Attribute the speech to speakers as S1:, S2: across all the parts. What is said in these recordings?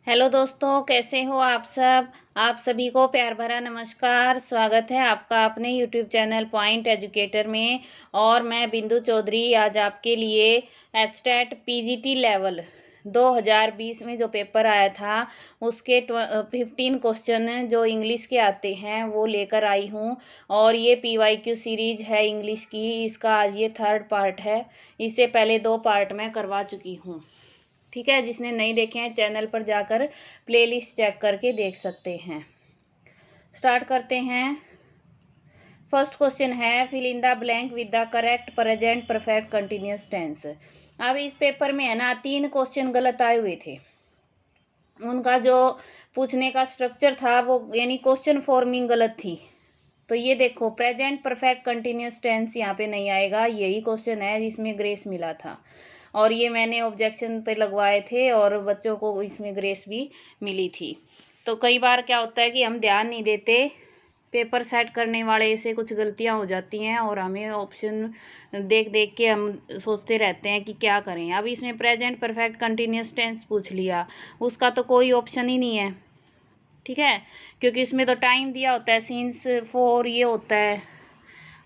S1: Hello दोस्तों, कैसे हो आप सब। आप सभी को प्यार भरा नमस्कार। स्वागत है आपका अपने यूट्यूब चैनल पॉइंट एजुकेटर में। और मैं बिंदु चौधरी आज आपके लिए एचटेट पीजीटी लेवल 2020 में जो पेपर आया था उसके 15 क्वेश्चन जो इंग्लिश के आते हैं वो लेकर आई हूँ। और ये पीवाईक्यू सीरीज है इंग्लिश की। इसका आज ये 3rd पार्ट है। इससे पहले 2 पार्ट मैं करवा चुकी हूँ। ठीक है, जिसने नहीं देखे हैं चैनल पर जाकर प्लेलिस्ट चेक करके देख सकते हैं। स्टार्ट करते हैं। फर्स्ट क्वेश्चन है fill in the blank with the correct present perfect continuous tense. अब इस पेपर में है ना 3 क्वेश्चन गलत आए हुए थे। उनका जो पूछने का स्ट्रक्चर था वो यानी क्वेश्चन फॉर्मिंग गलत थी। तो ये देखो प्रेजेंट परफेक्ट कंटिन्यूअस टेंस यहाँ पे नहीं आएगा। यही क्वेश्चन है जिसमें ग्रेस मिला था और ये मैंने ऑब्जेक्शन पे लगवाए थे और बच्चों को इसमें ग्रेस भी मिली थी। तो कई बार क्या होता है कि हम ध्यान नहीं देते, पेपर सेट करने वाले से कुछ गलतियां हो जाती हैं और हमें ऑप्शन देख देख के हम सोचते रहते हैं कि क्या करें। अब इसमें प्रेजेंट परफेक्ट कंटिन्यूअस टेंस पूछ लिया, उसका तो कोई ऑप्शन ही नहीं है। ठीक है, क्योंकि इसमें तो टाइम दिया होता है, सिंस फॉर ये होता है।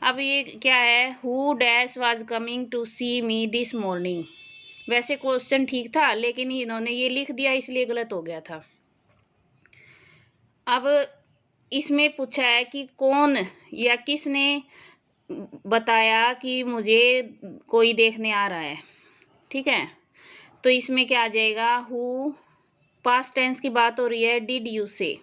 S1: अब ये क्या है, who dash was coming to see me this morning. वैसे क्वेश्चन ठीक था लेकिन इन्होंने ये लिख दिया इसलिए गलत हो गया था। अब इसमें पूछा है कि कौन या किसने बताया कि मुझे कोई देखने आ रहा है। ठीक है, तो इसमें क्या आ जाएगा, हु पास्ट टेंस की बात हो रही है, did you say.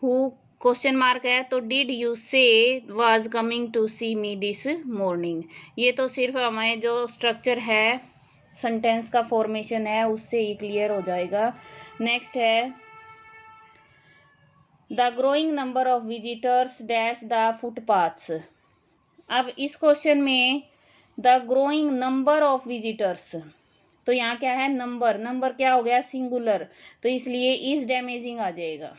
S1: Who question mark है तो did you say was coming to see me this morning. ये तो सिर्फ हमें जो स्ट्रक्चर है सेंटेंस का फॉर्मेशन है उससे ही क्लियर हो जाएगा। नेक्स्ट है the growing number of visitors dash the footpaths. अब इस क्वेश्चन में the growing number of visitors, तो यहाँ क्या है, नंबर क्या हो गया, सिंगुलर, तो इसलिए इज डैमेजिंग आ जाएगा।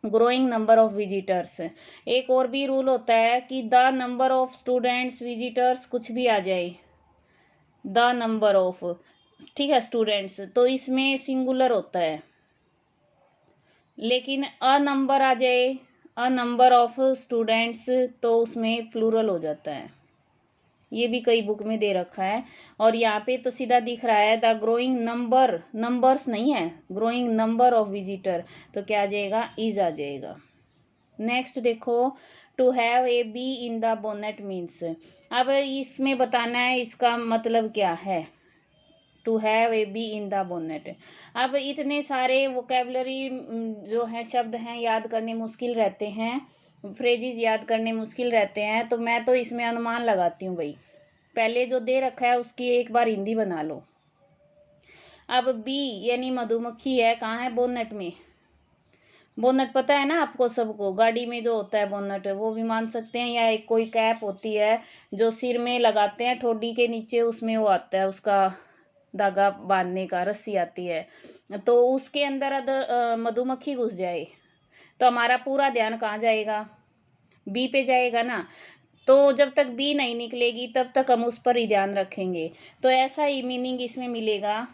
S1: Growing number of visitors. एक और भी रूल होता है कि the number of students visitors कुछ भी आ जाए, द नंबर ऑफ, ठीक है, स्टूडेंट्स, तो इसमें सिंगुलर होता है। लेकिन अ नंबर आ जाए, अ नंबर ऑफ स्टूडेंट्स, तो उसमें प्लूरल हो जाता है। ये भी कई बुक में दे रखा है और यहाँ पे तो सीधा दिख रहा है द ग्रोइंग नंबर, नंबर्स नहीं है, ग्रोइंग नंबर ऑफ विजिटर, तो क्या आ जाएगा, इज आ जाएगा। नेक्स्ट देखो, to have a bee in the bonnet means. अब इसमें बताना है इसका मतलब क्या है, to have a bee in the bonnet. अब इतने सारे वोकेबलरी जो है शब्द हैं याद करने मुश्किल रहते हैं, फ्रेजेस याद करने मुश्किल रहते हैं, तो मैं तो इसमें अनुमान लगाती हूँ भाई। पहले जो दे रखा है उसकी एक बार हिंदी बना लो। अब बी यानी मधुमक्खी है, कहाँ है, बोनेट में। बोनट पता है ना आपको सबको, गाड़ी में जो होता है बोनट, वो भी मान सकते हैं, या एक कोई कैप होती है जो सिर में लगाते हैं ठोडी के नीचे, उसमें वो आता है उसका धागा बांधने का, रस्सी आती है, तो उसके अंदर अगर मधुमक्खी घुस जाए तो हमारा पूरा ध्यान कहाँ जाएगा, बी पे जाएगा ना। तो जब तक बी नहीं निकलेगी तब तक हम उस पर ही ध्यान रखेंगे। तो ऐसा ही मीनिंग इसमें मिलेगा।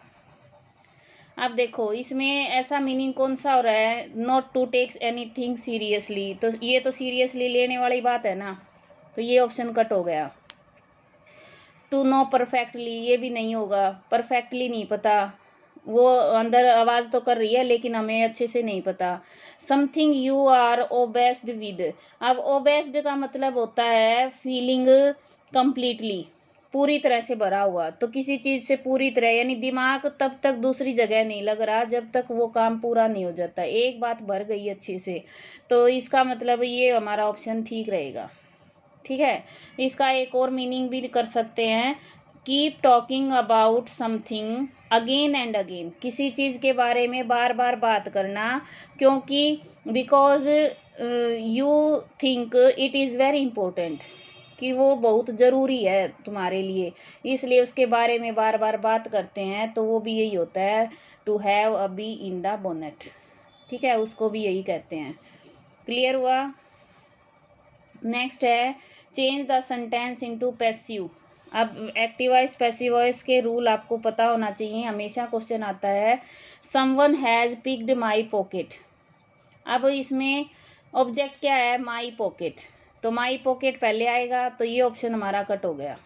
S1: अब देखो इसमें ऐसा मीनिंग कौन सा हो रहा है, not to takes anything seriously, तो ये तो सीरियसली लेने वाली बात है ना, तो ये ऑप्शन कट हो गया। टू नो परफेक्टली, ये भी नहीं होगा, परफेक्टली नहीं पता, वो अंदर आवाज़ तो कर रही है लेकिन हमें अच्छे से नहीं पता। Something you are obsessed with. अब ओबेस्ड का मतलब होता है फीलिंग कंप्लीटली, पूरी तरह से भरा हुआ, तो किसी चीज़ से पूरी तरह यानी दिमाग तब तक दूसरी जगह नहीं लग रहा जब तक वो काम पूरा नहीं हो जाता, एक बात भर गई अच्छे से, तो इसका मतलब ये हमारा ऑप्शन ठीक रहेगा। ठीक है, इसका एक और मीनिंग भी कर सकते हैं, keep talking about something again and again, किसी चीज़ के बारे में बार बार बात करना, क्योंकि because you think it is very important, कि वो बहुत ज़रूरी है तुम्हारे लिए, इसलिए उसके बारे में बार बार बात करते हैं, तो वो भी यही होता है, to have a bee in the bonnet. ठीक है, उसको भी यही कहते हैं। क्लियर हुआ। नेक्स्ट है change the sentence into passive. अब एक्टिव वॉइस पैसिव वॉइस के रूल आपको पता होना चाहिए, हमेशा क्वेश्चन आता है। Someone has picked my pocket. अब इसमें ऑब्जेक्ट क्या है, माई पॉकेट, तो माई पॉकेट पहले आएगा, तो ये ऑप्शन हमारा कट हो गया।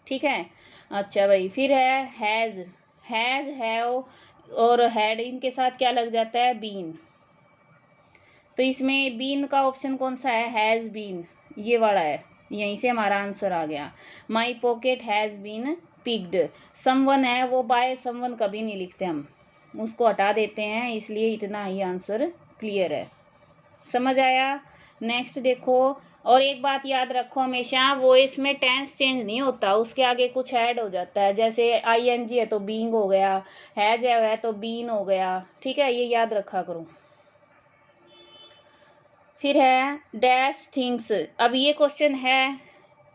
S1: ठीक है, अच्छा भाई, फिर है हैज़, हैव और हैड, इनके साथ क्या लग जाता है, बीन। तो इसमें बीन का ऑप्शन कौन सा है, हैज़ बीन, ये वाला है, यहीं से हमारा आंसर आ गया। My pocket has been picked. Someone है, वो बाय समवन कभी नहीं लिखते हम, उसको हटा देते हैं, इसलिए इतना ही आंसर क्लियर है। समझ आया। नेक्स्ट देखो, और एक बात याद रखो हमेशा, वॉइस में टेंस चेंज नहीं होता, उसके आगे कुछ ऐड हो जाता है। जैसे आईएनजी है तो बीइंग हो गया, हैज है तो बीन हो गया। ठीक है, ये याद रखा करो। फिर है डैश थिंग्स। अब ये क्वेश्चन है,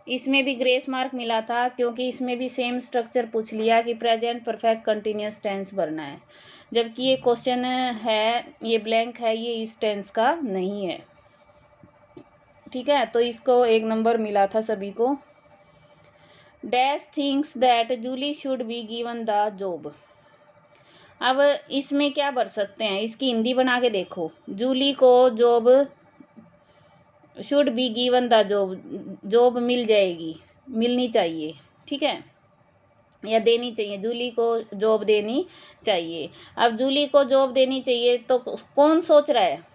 S1: इसमें भी ग्रेस मार्क मिला था, क्योंकि इसमें भी सेम स्ट्रक्चर पूछ लिया कि प्रेजेंट परफेक्ट कंटिन्यूस टेंस भरना है, जबकि ये क्वेश्चन है, ये ब्लैंक है, ये इस टेंस का नहीं है। ठीक है, तो इसको 1 नंबर मिला था सभी को। Dash thinks that Julie should be given the job. अब इसमें क्या भर सकते हैं, इसकी हिंदी बना के देखो। जूली को job, should be given the job, job मिल जाएगी, मिलनी चाहिए। ठीक है, या देनी चाहिए, जूली को जॉब देनी चाहिए। अब जूली को जॉब देनी चाहिए तो कौन सोच रहा है,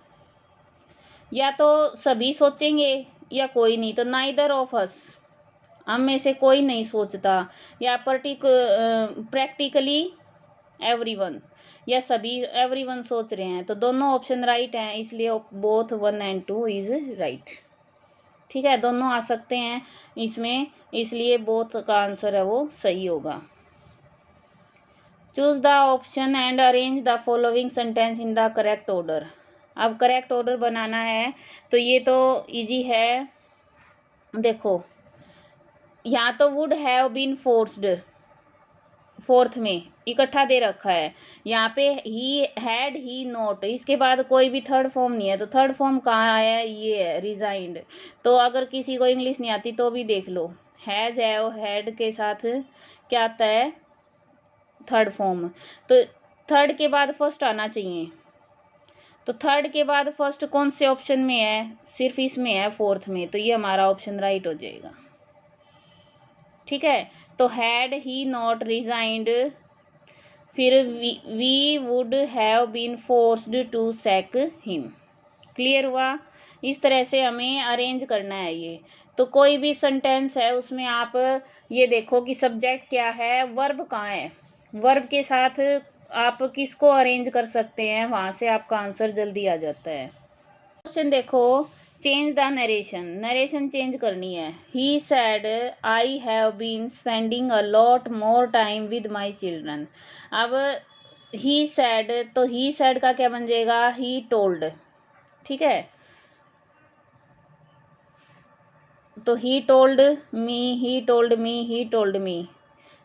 S1: या तो सभी सोचेंगे या कोई नहीं, तो नाइदर ऑफ अस, हम में से कोई नहीं सोचता, या प्रैक्टिकली एवरीवन, या सभी एवरीवन सोच रहे हैं, तो दोनों ऑप्शन राइट हैं, इसलिए बोथ 1 and 2 इज राइट। ठीक है, दोनों आ सकते हैं इसमें, इसलिए बोथ का आंसर है वो सही होगा। Choose the option and arrange the following sentence in the correct order. अब करेक्ट ऑर्डर बनाना है, तो ये तो इजी है। देखो, यहाँ तो would have been forced, fourth में इकट्ठा दे रखा है। यहाँ पे ही हैड, ही नॉट, इसके बाद कोई भी थर्ड फॉर्म नहीं है, तो थर्ड फॉर्म कहाँ आया है, ये है रिजाइंड। तो अगर किसी को इंग्लिश नहीं आती तो भी देख लो, हैज, हैव, हैड के साथ क्या आता है, थर्ड फॉर्म। तो थर्ड के बाद फर्स्ट आना चाहिए, तो थर्ड के बाद फर्स्ट कौन से ऑप्शन में है, सिर्फ इसमें है, फोर्थ में, तो ये हमारा ऑप्शन राइट हो जाएगा। ठीक है, तो हैड ही नॉट रिजाइंड, फिर we would have been forced to sack him. Clear हुआ। इस तरह से हमें अरेंज करना है ये। तो कोई भी सेंटेंस है उसमें आप ये देखो कि सब्जेक्ट क्या है, वर्ब कहाँ है, वर्ब के साथ आप किसको अरेंज कर सकते हैं, वहाँ से आपका आंसर जल्दी आ जाता है। क्वेश्चन देखो, change the narration, narration change करनी है। He said I have been spending a lot more time with my children. अब ही सैड, तो ही सैड का क्या बन जाएगा, ही टोल्ड। ठीक है, तो he told me, he told me, he told me,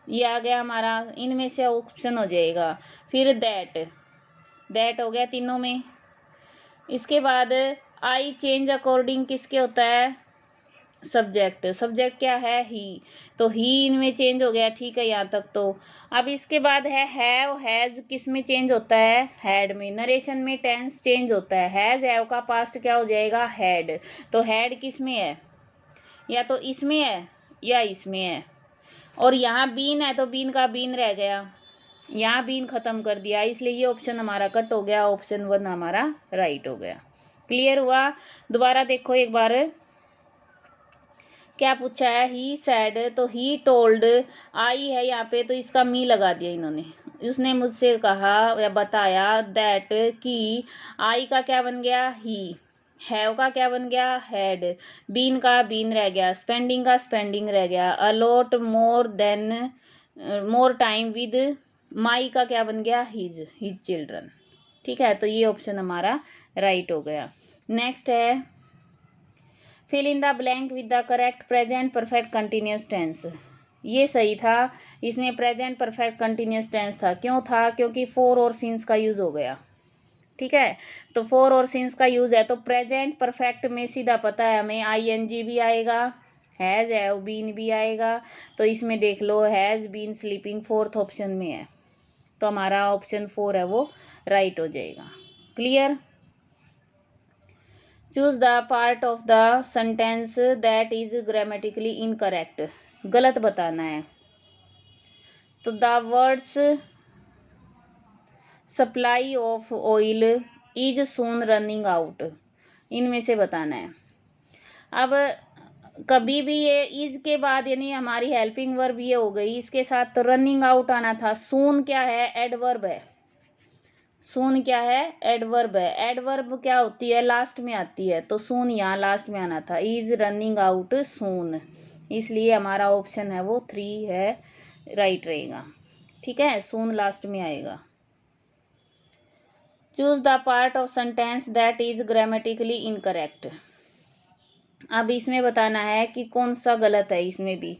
S1: ये आ गया हमारा, इनमें से ऑप्शन हो जाएगा। फिर दैट हो गया तीनों में। इसके बाद आई चेंज अकॉर्डिंग किसके होता है, सब्जेक्ट, सब्जेक्ट क्या है, ही, तो ही इनमें चेंज हो गया। ठीक है, यहाँ तक तो। अब इसके बाद है हैव, हैज़ किस में चेंज होता है, हैड में। नरेशन में टेंस चेंज होता है, हैज़, हैव का पास्ट क्या हो जाएगा, हैड, तो हैड किस में है, या तो इसमें है या इसमें है। और यहाँ बीन है तो बीन का बीन रह गया, यहाँ बीन खत्म कर दिया, इसलिए ये ऑप्शन हमारा कट हो गया, ऑप्शन 1 हमारा राइट हो गया। क्लियर हुआ। दोबारा देखो एक बार, क्या पूछा है, ही सैड, तो ही टोल्ड, आई है यहाँ पे तो इसका मी लगा दिया इन्होंने, उसने मुझसे कहा या बताया, दैट, कि आई का क्या बन गया, ही, हैव का क्या बन गया, हैड, बीन का बीन रह गया, स्पेंडिंग का स्पेंडिंग रह गया, a lot more than, more time with, my का क्या बन गया, हिज चिल्ड्रन। ठीक है, तो ये ऑप्शन हमारा राइट हो गया। नेक्स्ट है fill in the blank with the correct present perfect continuous tense. ये सही था, इसमें प्रेजेंट परफेक्ट कंटिन्यूस टेंस था। क्यों था, क्योंकि फोर और सिंस का यूज़ हो गया। ठीक है, तो फोर और सिंस का यूज़ है, तो प्रेजेंट परफेक्ट में सीधा पता है हमें आईएनजी भी आएगा, हैज़ हैव बीन भी आएगा, तो इसमें देख लो has been sleeping fourth option में है, तो हमारा ऑप्शन 4 है वो राइट हो जाएगा। Clear. Choose the part of the sentence that is grammatically incorrect, गलत बताना है। तो the words supply of oil is soon running out, इनमें से बताना है। अब कभी भी ये इज के बाद यानी हमारी हेल्पिंग वर्ब ये हो गई, इसके साथ तो रनिंग आउट आना था। सून क्या है? एडवर्ब है। सून क्या है? एडवर्ब है। एडवर्ब क्या होती है? लास्ट में आती है, तो सून यहाँ लास्ट में आना था। इज रनिंग आउट सून, इसलिए हमारा ऑप्शन है वो 3 है, राइट रहेगा। ठीक है, सून लास्ट में आएगा। Choose the part of sentence that is grammatically incorrect. अब इसमें बताना है कि कौन सा गलत है। इसमें भी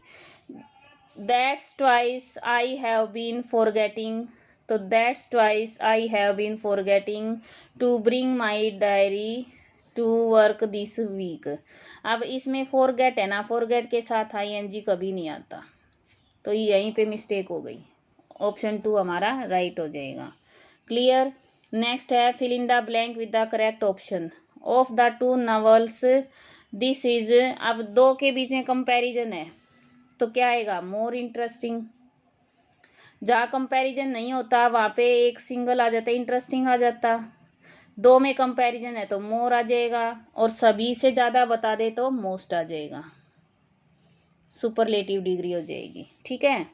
S1: that's twice I have been forgetting, तो that's twice I have been forgetting to bring my diary to work this week. अब इसमें फॉरगेट है ना, फॉरगेट के साथ ING कभी नहीं आता, तो यहीं पे मिस्टेक हो गई। ऑप्शन 2 हमारा राइट हो जाएगा। क्लियर। नेक्स्ट है fill in the blank with the correct option of the 2 novels this is. अब 2 के बीच में कंपैरिजन है, तो क्या आएगा? More interesting. जहाँ कंपैरिजन नहीं होता वहाँ पे एक सिंगल आ जाता, इंटरेस्टिंग आ जाता। 2 में कंपैरिजन है तो मोर आ जाएगा, और सभी से ज़्यादा बता दे तो मोस्ट आ जाएगा, सुपरलेटिव डिग्री हो जाएगी। ठीक है,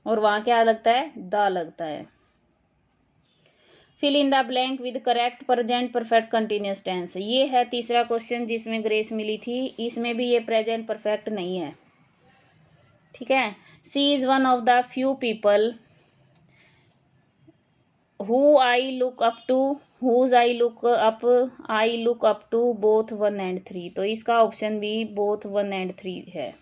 S1: और वहाँ क्या लगता है? द लगता है। Fill in the blank with correct present perfect continuous tense. ये है तीसरा क्वेश्चन जिसमें ग्रेस मिली थी, इसमें भी ये प्रेजेंट परफेक्ट नहीं है। ठीक है, she is one of the few people who I look up to, whom I look up to both 1 and 3, तो इसका ऑप्शन भी बोथ 1 and 3 है।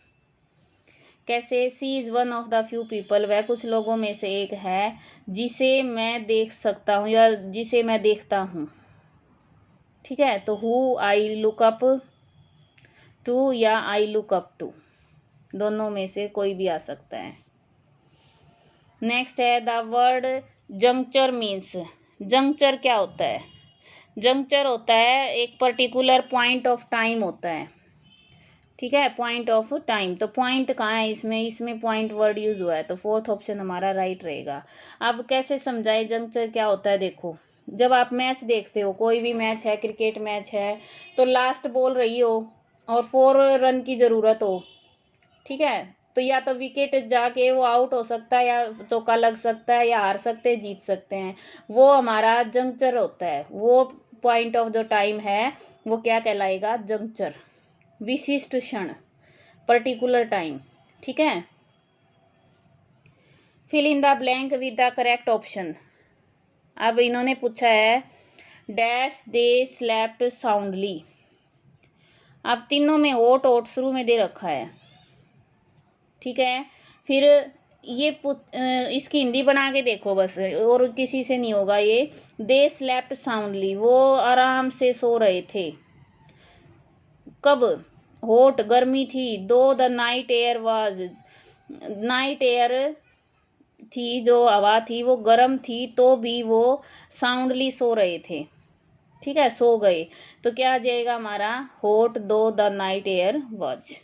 S1: कैसे? She is one of the few people, वह कुछ लोगों में से एक है जिसे मैं देख सकता हूँ या जिसे मैं देखता हूँ। ठीक है, तो who I look up to या आई लुक अप टू, दोनों में से कोई भी आ सकता है। नेक्स्ट है the word juncture means. Juncture क्या होता है? जंक्चर होता है एक पर्टिकुलर पॉइंट ऑफ टाइम होता है। ठीक है, पॉइंट ऑफ टाइम, तो पॉइंट कहाँ है इसमें? इसमें पॉइंट वर्ड यूज हुआ है, तो 4th ऑप्शन हमारा राइट रहेगा। अब कैसे समझाए जंक्चर क्या होता है? देखो, जब आप मैच देखते हो, कोई भी मैच है, क्रिकेट मैच है, तो लास्ट बॉल रही हो और 4 रन की ज़रूरत हो, ठीक है, तो या तो विकेट जाके वो आउट हो सकता है, या चौका लग सकता है, या हार सकते हैं, जीत सकते हैं, वो हमारा जंक्चर होता है। वो पॉइंट ऑफ जो टाइम है वो क्या कहलाएगा? जंक्चर, विशिष्ट क्षण, पर्टिकुलर टाइम। ठीक है, fill in the blank with the correct option. अब इन्होंने पूछा है डैश दे स्लेप्ट साउंडली। अब तीनों में ओट ओट शुरू में दे रखा है। ठीक है, फिर ये इसकी हिंदी बना के देखो बस, और किसी से नहीं होगा ये। दे स्लेप्ट साउंडली, वो आराम से सो रहे थे। कब? हॉट, गर्मी थी। दो the night air was, night air थी, जो हवा थी वो गर्म थी, तो भी वो साउंडली सो रहे थे। ठीक है, सो गए, तो क्या आ जाएगा हमारा? Hot though the night air was.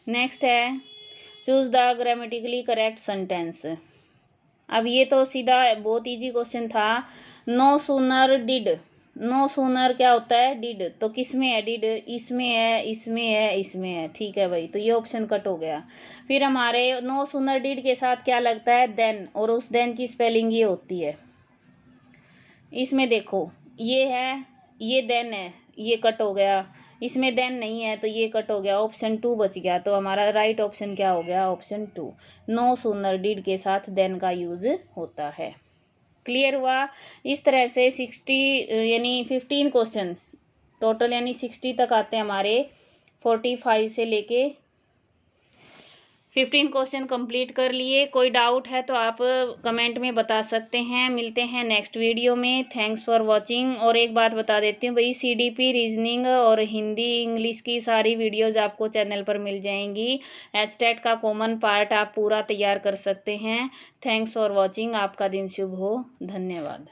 S1: Next है choose the grammatically correct sentence. अब ये तो सीधा बहुत इजी क्वेश्चन था। No sooner did, no sooner क्या होता है? डिड, तो किस में है डिड? इसमें है, इसमें है, इसमें है। ठीक है भाई, तो ये ऑप्शन कट हो गया। फिर हमारे नो सूनर डिड के साथ क्या लगता है? देन, और उस देन की स्पेलिंग ये होती है। इसमें देखो, ये है, ये देन है, ये कट हो गया। इसमें देन नहीं है, तो ये कट हो गया, ऑप्शन 2 बच गया। तो हमारा राइट ऑप्शन क्या हो गया? ऑप्शन 2। नो सूनर डिड के साथ देन का यूज होता है। क्लियर हुआ? इस तरह से 60 यानी 15 क्वेश्चन टोटल, यानी 60 तक आते हैं हमारे 45 से लेके 15 क्वेश्चन कंप्लीट कर लिए। कोई डाउट है तो आप कमेंट में बता सकते हैं। मिलते हैं नेक्स्ट वीडियो में। Thanks for watching. और एक बात बता देती हूँ भाई, CDP रीजनिंग और हिंदी इंग्लिश की सारी वीडियोस आपको चैनल पर मिल जाएंगी। HTET का कॉमन पार्ट आप पूरा तैयार कर सकते हैं। Thanks for watching. आपका दिन शुभ हो। धन्यवाद।